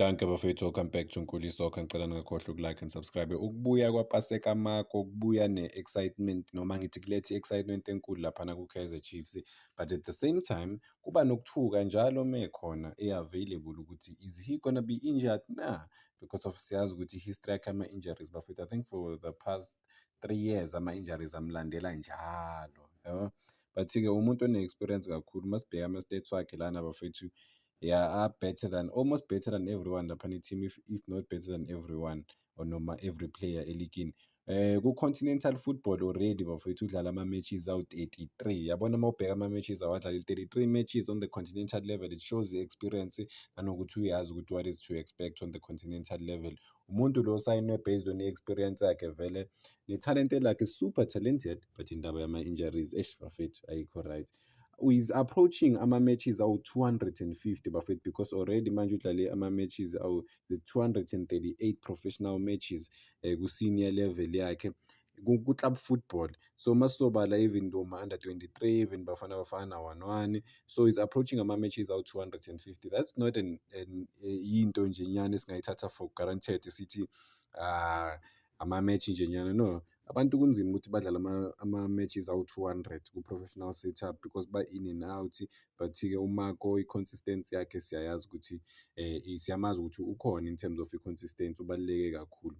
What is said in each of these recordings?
Danke bafethu, welcome back to Nkuli Soccer. Ngicela ningakhohlwa uku-like and subscribe. Ukubuya kwaPaseka Mako, kubuya ne-excitement noma ngithi kuletha i-excitement enkulu laphana ku-Kaizer Chiefs. But at the same time, kuba nokuthuka njalo mekhona e-available ukuthi is he gonna be injured? Nah, because of siyazi ukuthi history yakhe ama-injuries bafethu. I think for the past 3 years ama-injuries amlandela njalo. Yabo. But-ke umuntu one-experience kakhulu, masibheka ama-stats wakhe lana bafethu. Yeah, are better than almost better than everyone laphana team, if not better than everyone or noma every player eligini. Ku-continental football already bafethu udlala ama-matches awu-33. Yabona uma ubheka ama-matches awadlala 33 matches on the continental level. It shows the experience nanokuthi uyazi ukuthi what is to expect on the continental level. Umuntu lo sayinwe based on i-experience yakhe vele ne-talent lakhe super talented, but indaba yama-injuries bafethu ayikho right. Is approaching ama-matches awu-250 bafethu, because already manje udlale ama-matches awu-238 professional matches ku-senior level yakhe ku-club football. So masobala even ndoma-under 23 even bafana na-1-1, so is approaching ama-matches awu-250. That's not yinto nje nyana esingayithatha for granted sithi ama-match nje nyana, no. Abantu kunzima ukuthi badlale ama-matches awu-200 ku-professional setup because ba-in and out. But-ke uMarco i-consistency yakhe siyayazi ukuthi siyamazi ukuthi ukhona in terms of i-consistency, ubaluleke kakhulu.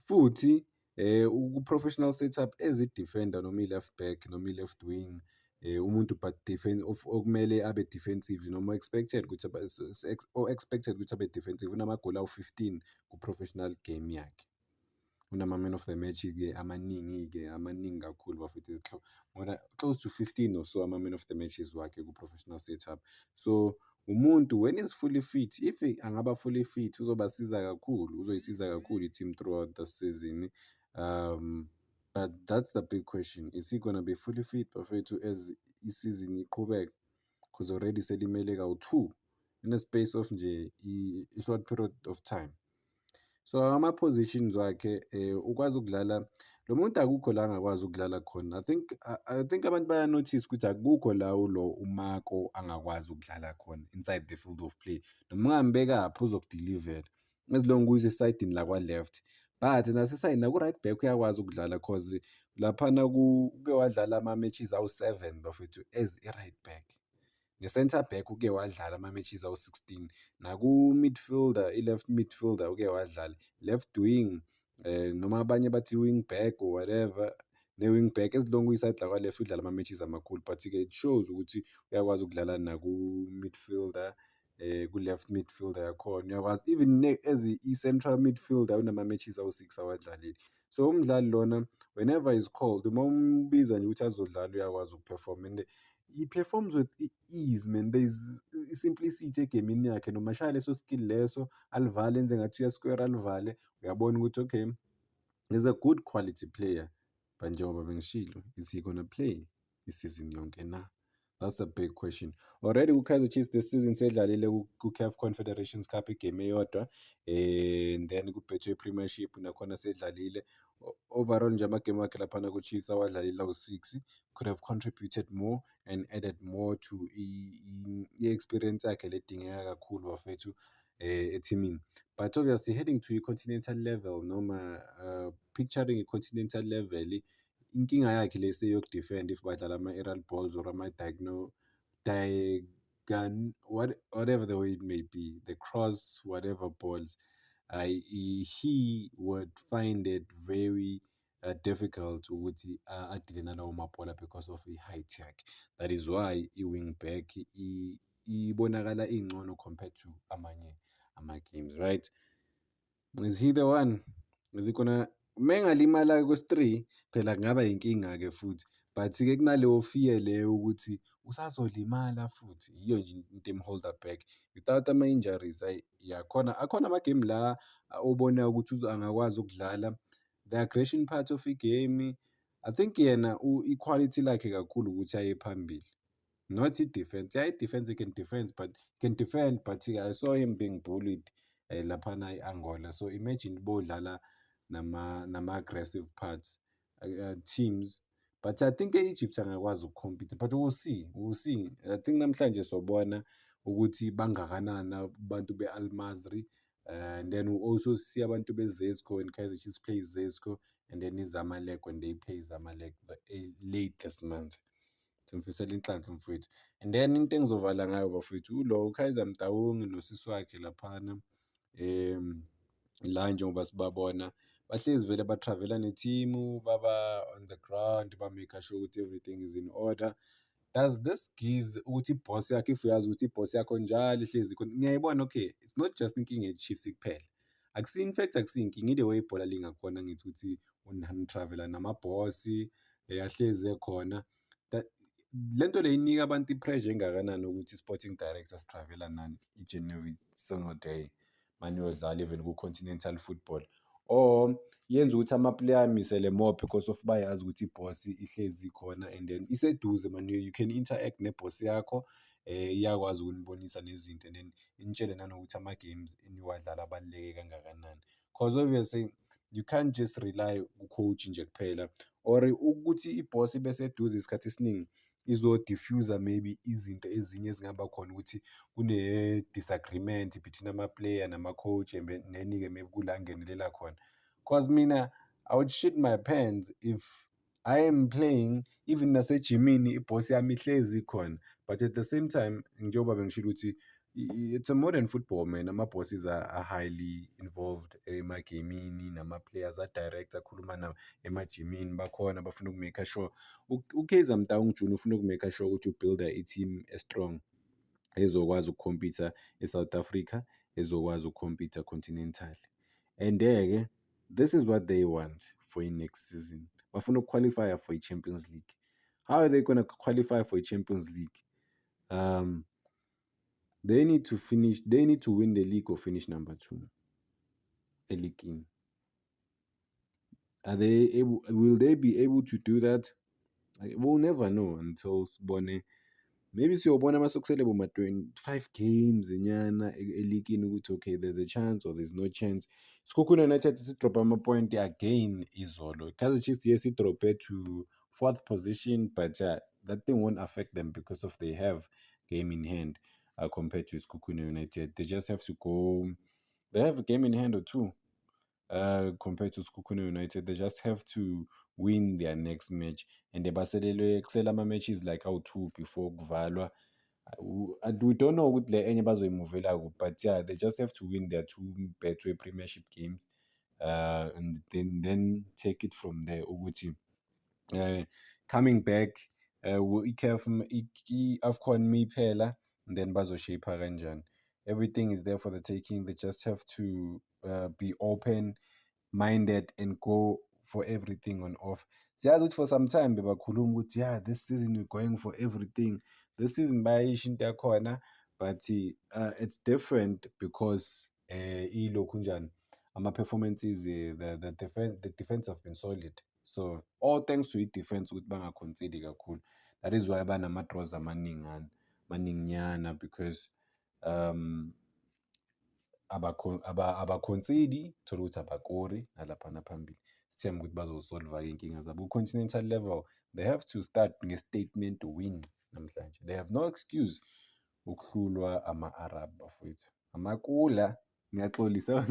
Futhi ku-professional setup as i-defender noma i-left back noma i-left wing, umuntu but okumele abe defensive noma expected ukuthi abe defensive unamagoli awu-15 ku-professional game yakhe. Unama-man of the match-ke amaningi kakhulu bafethu, close to 15 or so ama-man of the matches wakhe ku-professional setup. So umuntu when is fully fit, if angaba fully fit uzobasiza kakhulu, uzoyisiza kakhulu i-team throughout the season. But that's the big question, is he gonna be fully fit bafethu as i-season iqhubeka? Because already selimele kawu-2 in a space of nje i-short period of time. So ama-positions wakhe ukwazi ukudlala lo muntu, akukho la angakwazi ukudlala khona. I think abantu baya-notice ukuthi akukho la uMarco angakwazi ukudlala khona inside the field of play. Noma ungambekaphi uzokudilivera as long as esayidini lakwa-left. But nasesayidini naku-right back uyakwazi ukudlala cause laphana uke wadlala ama-matches awu-7 bafethu as i-right back. Ne-centre back uke wadlala ama-matches awu-16, naku-midfielder, i-left midfielder uke wadlala, left wing noma abanye bathi wing back or whatever, ne-wing back as long uyiside lakwa-left udlala ama-matches amakhulu. But-ke it shows ukuthi uyakwazi ukudlala naku-midfielder, ku-left midfielder yakhona uyakwazi even as i-central midfielder unama-matches awu-6 awadlalile. So umdlali lona whenever is called, uma umbiza nje ukuthi azodlala uyakwazi ukuperform, and he performs with ease, man. There is simplicity egemini yakhe, noma ashaya leso skill leso alivale enze ngathi uyasquare alivale, uyabona ukuthi okay, he's a good quality player. But njengoba bengishilo, is he gonna play isizini yonke na? That's a big question. Already ku-Kaizer Chiefs this season sedlalile ku-CAF Confederations Cup igame eyodwa, and then ku-Betway Premiership nakhona sedlalile. Overall nje amagame wakhe laphana ku-Chiefs awadlalile awu-6, could have contributed more and added more to i-experience yakhe ledingeka kakhulu bafethu ethimini. But obviously heading to i-continental level noma picturing i-continental level, inkinga yakhe lese yokudefend if badlala ama-aerial balls or whatever the way it may be, the cross whatever balls, he would find it very difficult ukuthi adile nalawo mabhola because of i-height yakhe. That is why i-wing back ibonakala ingcono compared to amanye ama-games, right? Is he the one? Is he gonna, mengalimala kwesi-3 phela kungaba inkinga-ke futhi. But-ke kunaleyo fear leyo ukuthi usazolimala futhi, iyo nje into em-hold back. Without ama-injuries akhona ama-game la obona ukuthi angakwazi ukudlala, the aggression part of i-game, I think yena i-quality lakhe kakhulu ukuthi aye phambili, not i-defense. Yeah, i-defense he can defend, but I saw him being bullied laphana e-Angola. So imagine bodlala nama-aggressive parts teams. But I think e-Egypt angakwazi ukucompete, but we'll see. I think namhlanje sobona ukuthi bangakanani abantu be-Al Masry. And then we also see abantu be-Zesco, and Kaizer Chiefs plays Zesco, and then iZamalek when they play Zamalek late this month. Simfisela inhlanhla mfowethu. And then into engizovala ngayo bafowethu, ulo uKaizer Motaung nosisi wakhe laphana, la njengoba sibabona bahlezi vele ba-travel-a nethimu, baba on the ground, ba-make sure ukuthi everything is in order. Does this gives ukuthi i-boss yakho, if uyazi ukuthi i-boss yakho njalo ihlezi khona, ngiyayibona, okay, it's not just inkinga ye-Chiefs kuphela, in fact akusiyinkinga, ile way ibhola lingakhona ngithi ukuthi travel-a namabhosi ahlezi ekhona. Lento le inika abantu i-pressure engakanani ukuthi i-sporting director si-travel-a nani each and every single day maniyodlala even ku-continental football, or yenza ukuthi ama-player amisele more because of bayazi ukuthi i-boss ihlezi khona, and then iseduze man, you can interact ne-boss yakho, iyakwazi ukunibonisa nezinto, and then initshele nanokuthi ama-games eniwadlala abaluleke kangakanani. Cause obviously you can't just rely ku-coach nje kuphela, or ukuthi i-boss ibe seduze isikhathi esiningi izo-diffuser maybe izinto ezinye ezingaba khona ukuthi kune-disagreement between ama-player nama-coach, neni-ke maybe kula ngenelela khona. Cause mina I would shit my pants if I am playing even nasejimini ibhosi yami ihlezi khona, but at the same time njengoba bengishilo ukuthi it's a modern football man, ama-bosses are highly involved emagamini, nama-players a-direct akhuluma emajimini bakhona bafuna uku-make sure uKaizer Motaung Junior ufuna uku-make sure ukuthi ubuilda i-team e-strong ezokwazi ukukhompitha e-South Africa, ezokwazi ukukhompitha continental. And-ke this is what they want for next season. Bafuna ukuqualify for i-Champions League. How are they gonna qualify for i-Champions League? They need to win the league or finish number 2 e-league. Will they be able to do that? We'll never know until sibone. Maybe siyobona masekusele boma 25 games nyana e-league ukuthi okay, there's a chance or there's no chance. Sekhukhune United sidropa ama-point again izolo. Kaizer Chiefs yes idrope to 4th position, but that thing won't affect them because of they have game in hand compared to Sekhukhune United. They just have to go. They have a game in hand or 2 compared to Sekhukhune United. They just have to win their next match, and baselelwe kusela ama-matches like awu-2 before kuvalwa. We don't know ukuthi le enye bazoyimuvela kuphi, but yeah, they just have to win their 2 Betway Premiership games, and then take it from there ukuthi coming back i-AFCON miphela, and then bazoshape kanjani. Everything is there for the taking. They just have to be open-minded and go for everything on off. Siyazi ukuthi for some time bebakhuluma ukuthi yeah, this season we're going for everything. This season bayayisho into yakhona, but it's different because ilokhu njani ama-performances, the defense have been solid. So all thanks to i-defense ukuthi bangaconcede kakhulu. That is why banama-draws amaninginyana because abaconcede, thola ukuthi abakori nalaphana phambili. Sithemba ukuthi bazosolva-ke iy'nkinga zabo. Ku-continental level, they have to start nge-statement to win namhlanje. They have no excuse ukuhlulwa ama-Arab bafowethu. Amakula, ngiyaxolisa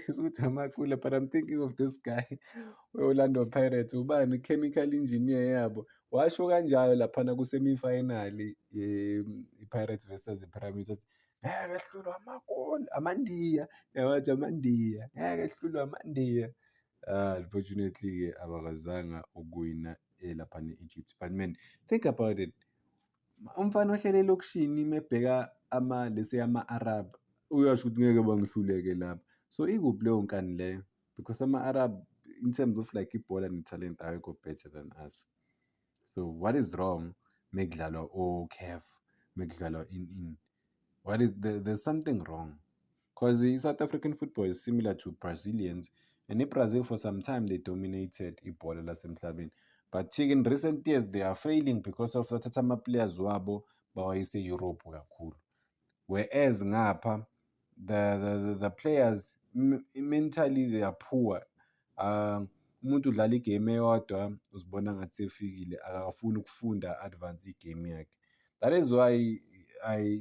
ukuthi amakula, but I'm thinking of this guy we-Orlando Pirates, ubani, chemical engineer yabo, washo kanjalo laphana ku-semi-final i-Pirates versus i-Pyramids, ngeke ehlulwe amandiya, yawathi amandiya, ngeke ehlulwe amandiya. Unfortunately-ke abakwazanga ukuwina laphana e-Egypt. But man, think about it. Umfana ohlele elokishini mebheka lesi ama-Arab, uyasho ukuthi ngeke bangihluleke lapha. So ikuphi leyo nkani leyo? Because ama-Arab in terms of like ibhola ne-talent ayikho better than us. So what is wrong mekudlalwa o-CAF, mekudlalwa in? There's something wrong. Because the South African football is similar to Brazilians, and in Brazil for some time they dominated ibhola lasemhlabeni. But in recent years they are failing because of that ama-players wabo bawayise Europe kakhulu. Whereas ngapha the players mentally they are poor. Umuntu udlala igame eyodwa uzibona ngathi sefikile, akafuni ukufunda advance igame yakhe. That is why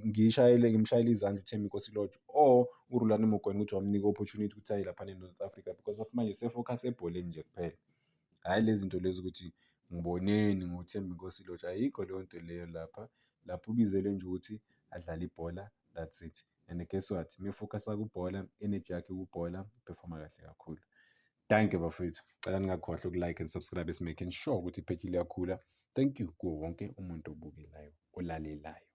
ngimshayele izandla uThembi Nkosi-Lotto or uRhulani Mogwena ukuthi wamnika i-opportunity ukuthi aye laphana eNorth Africa because of manje se-focus ebholeni nje kuphela. Hhayi lezi zinto lezi ukuthi ngiboneni ngoThembi Nkosi-Lotto, ayikho leyo nto leyo lapha. Lapho ubizelwe nje ukuthi adlale ibhola, that's it. And guess what? Uma-focus-a kubhola, i-energy yakhe kubhola, uphefoma kahle kakhulu. Danke bafowethu. Cela ningakhohlwa uku-like and subscribe, making sure ukuthi ipheji liyakhula. Thank you kuwo wonke umuntu obukelayo, olalelayo.